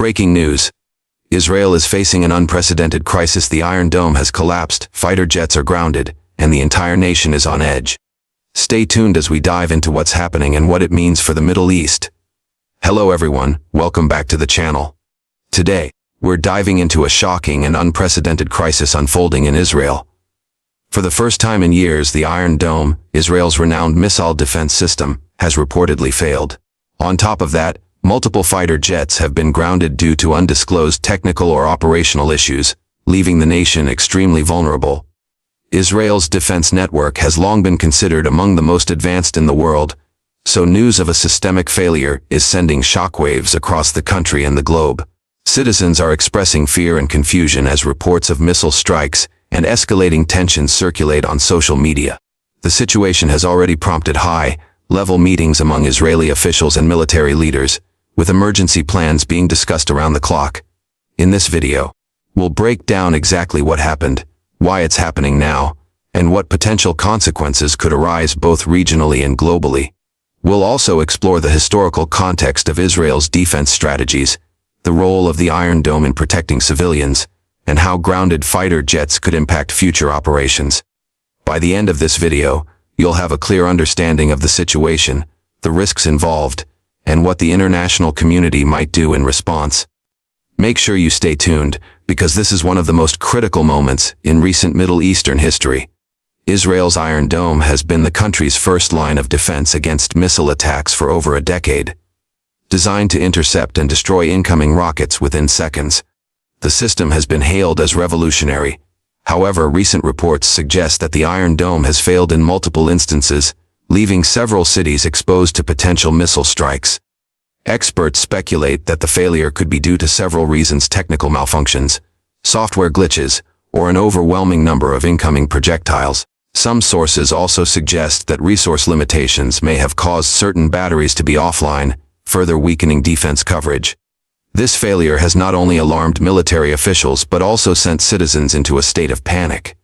Breaking news. Israel is facing an unprecedented crisis. The Iron Dome has collapsed, fighter jets are grounded, and the entire nation is on edge. Stay tuned as we dive into what's happening and what it means for the Middle East. Hello everyone, welcome back to the channel. Today, we're diving into a shocking and unprecedented crisis unfolding in Israel. For the first time in years, the Iron Dome, Israel's renowned missile defense system, has reportedly failed. On top of that, multiple fighter jets have been grounded due to undisclosed technical or operational issues, leaving the nation extremely vulnerable. Israel's defense network has long been considered among the most advanced in the world, so news of a systemic failure is sending shockwaves across the country and the globe. Citizens are expressing fear and confusion as reports of missile strikes and escalating tensions circulate on social media. The situation has already prompted high-level meetings among Israeli officials and military leaders, with emergency plans being discussed around the clock. In this video, we'll break down exactly what happened, why it's happening now, and what potential consequences could arise both regionally and globally. We'll also explore the historical context of Israel's defense strategies, the role of the Iron Dome in protecting civilians, and how grounded fighter jets could impact future operations. By the end of this video, you'll have a clear understanding of the situation, the risks involved, and what the international community might do in response. Make sure you stay tuned, because this is one of the most critical moments in recent Middle Eastern history. Israel's Iron Dome has been the country's first line of defense against missile attacks for over a decade. Designed to intercept and destroy incoming rockets within seconds, the system has been hailed as revolutionary. However, recent reports suggest that the Iron Dome has failed in multiple instances, leaving several cities exposed to potential missile strikes. Experts speculate that the failure could be due to several reasons: technical malfunctions, software glitches, or an overwhelming number of incoming projectiles. Some sources also suggest that resource limitations may have caused certain batteries to be offline, further weakening defense coverage. This failure has not only alarmed military officials but also sent citizens into a state of panic.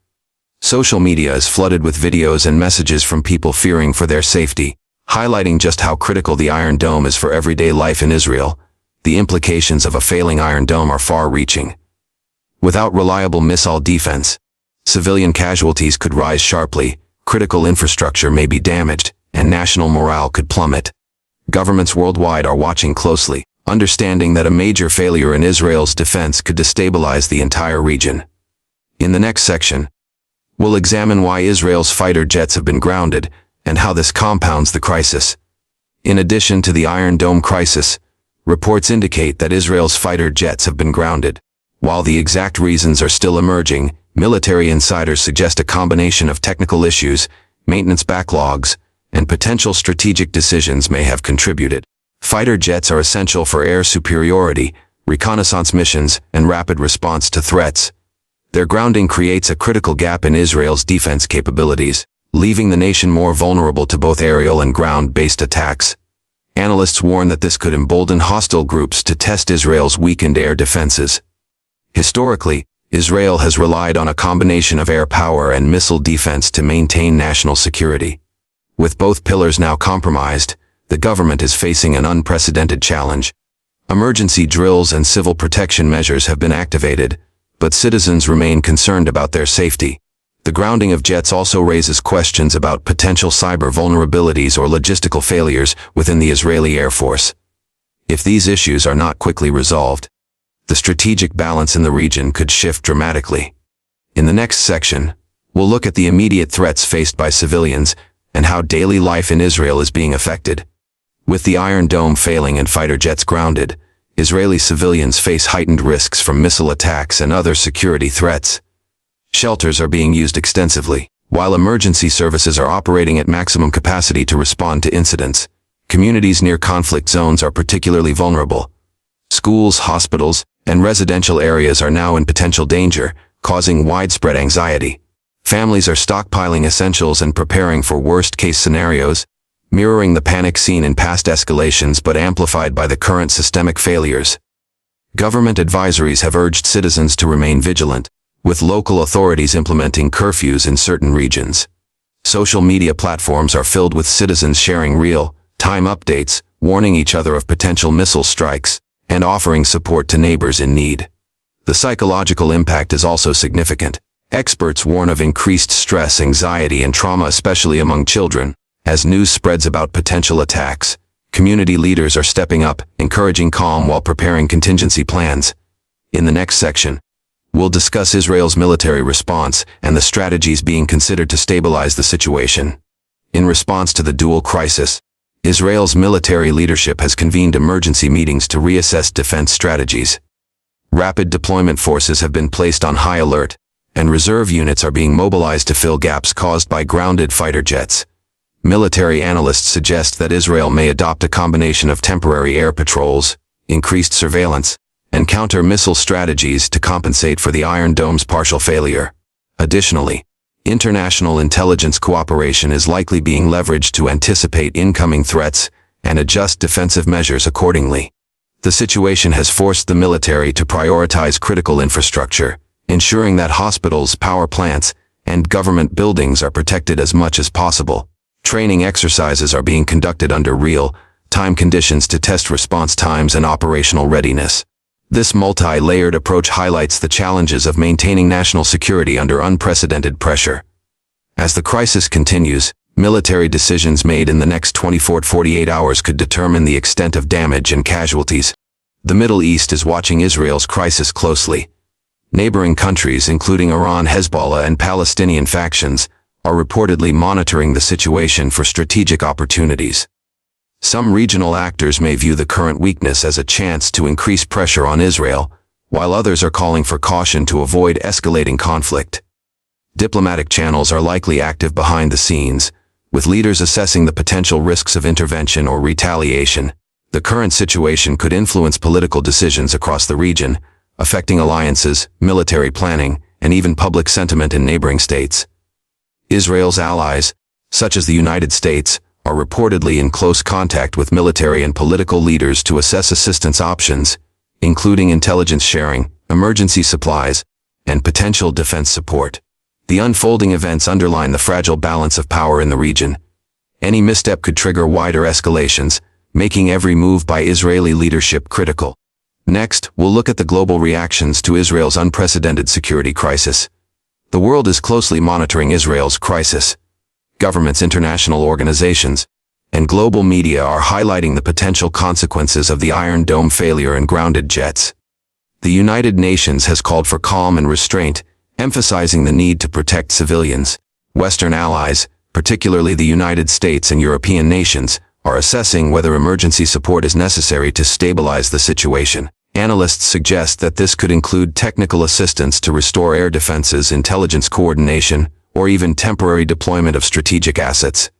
Social media is flooded with videos and messages from people fearing for their safety, highlighting just how critical the Iron Dome is for everyday life in Israel. The implications of a failing Iron Dome are far-reaching. Without reliable missile defense, civilian casualties could rise sharply, critical infrastructure may be damaged, and national morale could plummet. Governments worldwide are watching closely, understanding that a major failure in Israel's defense could destabilize the entire region. In the next section, we'll examine why Israel's fighter jets have been grounded and how this compounds the crisis. In addition to the Iron Dome crisis, reports indicate that Israel's fighter jets have been grounded. While the exact reasons are still emerging, military insiders suggest a combination of technical issues, maintenance backlogs, and potential strategic decisions may have contributed. Fighter jets are essential for air superiority, reconnaissance missions, and rapid response to threats. Their grounding creates a critical gap in Israel's defense capabilities, leaving the nation more vulnerable to both aerial and ground-based attacks. Analysts warn that this could embolden hostile groups to test Israel's weakened air defenses. Historically, Israel has relied on a combination of air power and missile defense to maintain national security. With both pillars now compromised, the government is facing an unprecedented challenge. Emergency drills and civil protection measures have been activated, but citizens remain concerned about their safety. The grounding of jets also raises questions about potential cyber vulnerabilities or logistical failures within the Israeli Air Force. If these issues are not quickly resolved, the strategic balance in the region could shift dramatically. In the next section, we'll look at the immediate threats faced by civilians and how daily life in Israel is being affected. With the Iron Dome failing and fighter jets grounded, Israeli civilians face heightened risks from missile attacks and other security threats. Shelters are being used extensively, while emergency services are operating at maximum capacity to respond to incidents. Communities near conflict zones are particularly vulnerable. Schools, hospitals, and residential areas are now in potential danger, causing widespread anxiety. Families are stockpiling essentials and preparing for worst-case scenarios, mirroring the panic seen in past escalations but amplified by the current systemic failures. Government advisories have urged citizens to remain vigilant, with local authorities implementing curfews in certain regions. Social media platforms are filled with citizens sharing real-time updates, warning each other of potential missile strikes, and offering support to neighbors in need. The psychological impact is also significant. Experts warn of increased stress, anxiety, and trauma, especially among children. As news spreads about potential attacks, community leaders are stepping up, encouraging calm while preparing contingency plans. In the next section, we'll discuss Israel's military response and the strategies being considered to stabilize the situation. In response to the dual crisis, Israel's military leadership has convened emergency meetings to reassess defense strategies. Rapid deployment forces have been placed on high alert, and reserve units are being mobilized to fill gaps caused by grounded fighter jets. Military analysts suggest that Israel may adopt a combination of temporary air patrols, increased surveillance, and counter-missile strategies to compensate for the Iron Dome's partial failure. Additionally, international intelligence cooperation is likely being leveraged to anticipate incoming threats and adjust defensive measures accordingly. The situation has forced the military to prioritize critical infrastructure, ensuring that hospitals, power plants, and government buildings are protected as much as possible. Training exercises are being conducted under real-time conditions to test response times and operational readiness. This multi-layered approach highlights the challenges of maintaining national security under unprecedented pressure. As the crisis continues, military decisions made in the next 24 to 48 hours could determine the extent of damage and casualties. The Middle East is watching Israel's crisis closely. Neighboring countries, including Iran, Hezbollah, and Palestinian factions, are reportedly monitoring the situation for strategic opportunities. Some regional actors may view the current weakness as a chance to increase pressure on Israel, while others are calling for caution to avoid escalating conflict. Diplomatic channels are likely active behind the scenes, with leaders assessing the potential risks of intervention or retaliation. The current situation could influence political decisions across the region, affecting alliances, military planning, and even public sentiment in neighboring states. Israel's allies, such as the United States, are reportedly in close contact with military and political leaders to assess assistance options, including intelligence sharing, emergency supplies, and potential defense support. The unfolding events underline the fragile balance of power in the region. Any misstep could trigger wider escalations, making every move by Israeli leadership critical. Next, we'll look at the global reactions to Israel's unprecedented security crisis. The world is closely monitoring Israel's crisis. Governments, international organizations, and global media are highlighting the potential consequences of the Iron Dome failure and grounded jets. The United Nations has called for calm and restraint, emphasizing the need to protect civilians. Western allies, particularly the United States and European nations, are assessing whether emergency support is necessary to stabilize the situation. Analysts suggest that this could include technical assistance to restore air defenses, intelligence coordination, or even temporary deployment of strategic assets.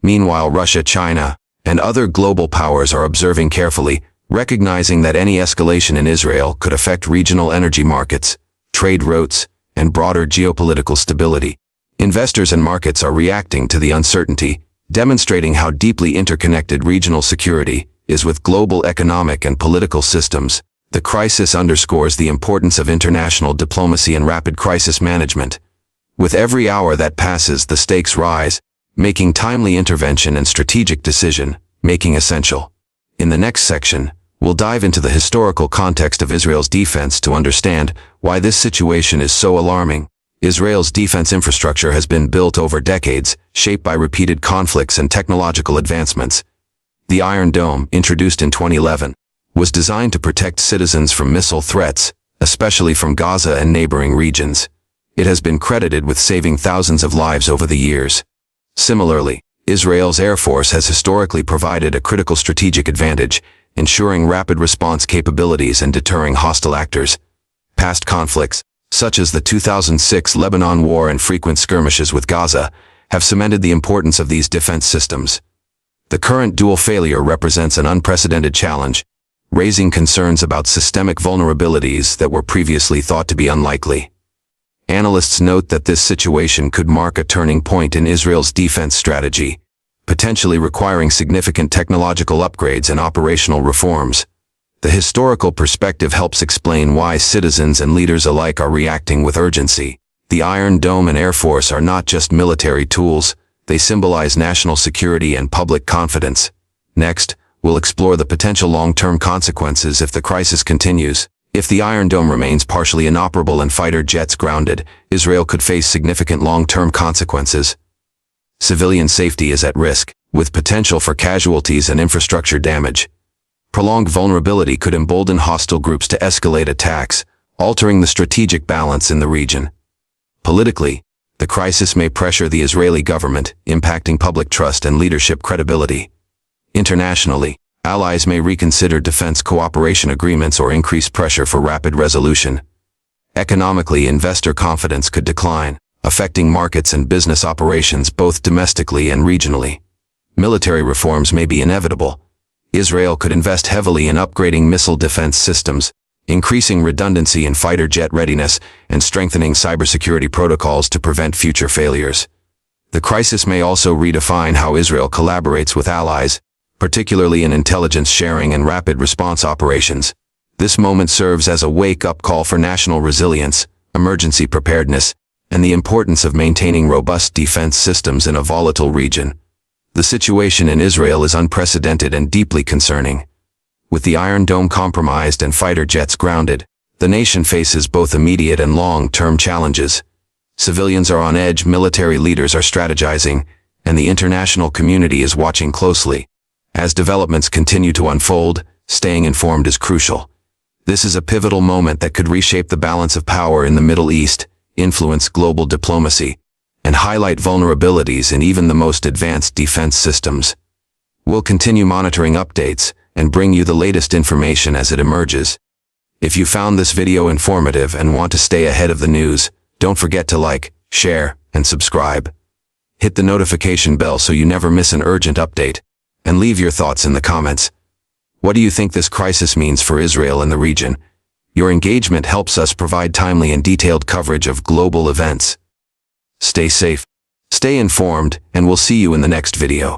Meanwhile, Russia, China, and other global powers are observing carefully, recognizing that any escalation in Israel could affect regional energy markets, trade routes, and broader geopolitical stability. Investors and markets are reacting to the uncertainty, demonstrating how deeply interconnected regional security is with global economic and political systems. The crisis underscores the importance of international diplomacy and rapid crisis management. With every hour that passes, the stakes rise, making timely intervention and strategic decision-making essential. In the next section, we'll dive into the historical context of Israel's defense to understand why this situation is so alarming. Israel's defense infrastructure has been built over decades, shaped by repeated conflicts and technological advancements. The Iron Dome, introduced in 2011, was designed to protect citizens from missile threats, especially from Gaza and neighboring regions. It has been credited with saving thousands of lives over the years. Similarly, Israel's Air Force has historically provided a critical strategic advantage, ensuring rapid response capabilities and deterring hostile actors. Past conflicts, such as the 2006 Lebanon War and frequent skirmishes with Gaza, have cemented the importance of these defense systems. The current dual failure represents an unprecedented challenge, raising concerns about systemic vulnerabilities that were previously thought to be unlikely. Analysts note that this situation could mark a turning point in Israel's defense strategy, potentially requiring significant technological upgrades and operational reforms. The historical perspective helps explain why citizens and leaders alike are reacting with urgency. The Iron Dome and Air Force are not just military tools, they symbolize national security and public confidence. Next, we'll explore the potential long-term consequences if the crisis continues. If the Iron Dome remains partially inoperable and fighter jets grounded, Israel could face significant long-term consequences. Civilian safety is at risk, with potential for casualties and infrastructure damage. Prolonged vulnerability could embolden hostile groups to escalate attacks, altering the strategic balance in the region. Politically, the crisis may pressure the Israeli government, impacting public trust and leadership credibility. Internationally, allies may reconsider defense cooperation agreements or increase pressure for rapid resolution. Economically, investor confidence could decline, affecting markets and business operations both domestically and regionally. Military reforms may be inevitable. Israel could invest heavily in upgrading missile defense systems, increasing redundancy in fighter jet readiness, and strengthening cybersecurity protocols to prevent future failures. The crisis may also redefine how Israel collaborates with allies, particularly in intelligence sharing and rapid response operations. This moment serves as a wake-up call for national resilience, emergency preparedness, and the importance of maintaining robust defense systems in a volatile region. The situation in Israel is unprecedented and deeply concerning. With the Iron Dome compromised and fighter jets grounded, the nation faces both immediate and long-term challenges. Civilians are on edge, military leaders are strategizing, and the international community is watching closely. As developments continue to unfold, staying informed is crucial. This is a pivotal moment that could reshape the balance of power in the Middle East, influence global diplomacy, and highlight vulnerabilities in even the most advanced defense systems. We'll continue monitoring updates and bring you the latest information as it emerges. If you found this video informative and want to stay ahead of the news, don't forget to like, share, and subscribe. Hit the notification bell so you never miss an urgent update, and leave your thoughts in the comments. What do you think this crisis means for Israel and the region? Your engagement helps us provide timely and detailed coverage of global events. Stay safe, stay informed, and we'll see you in the next video.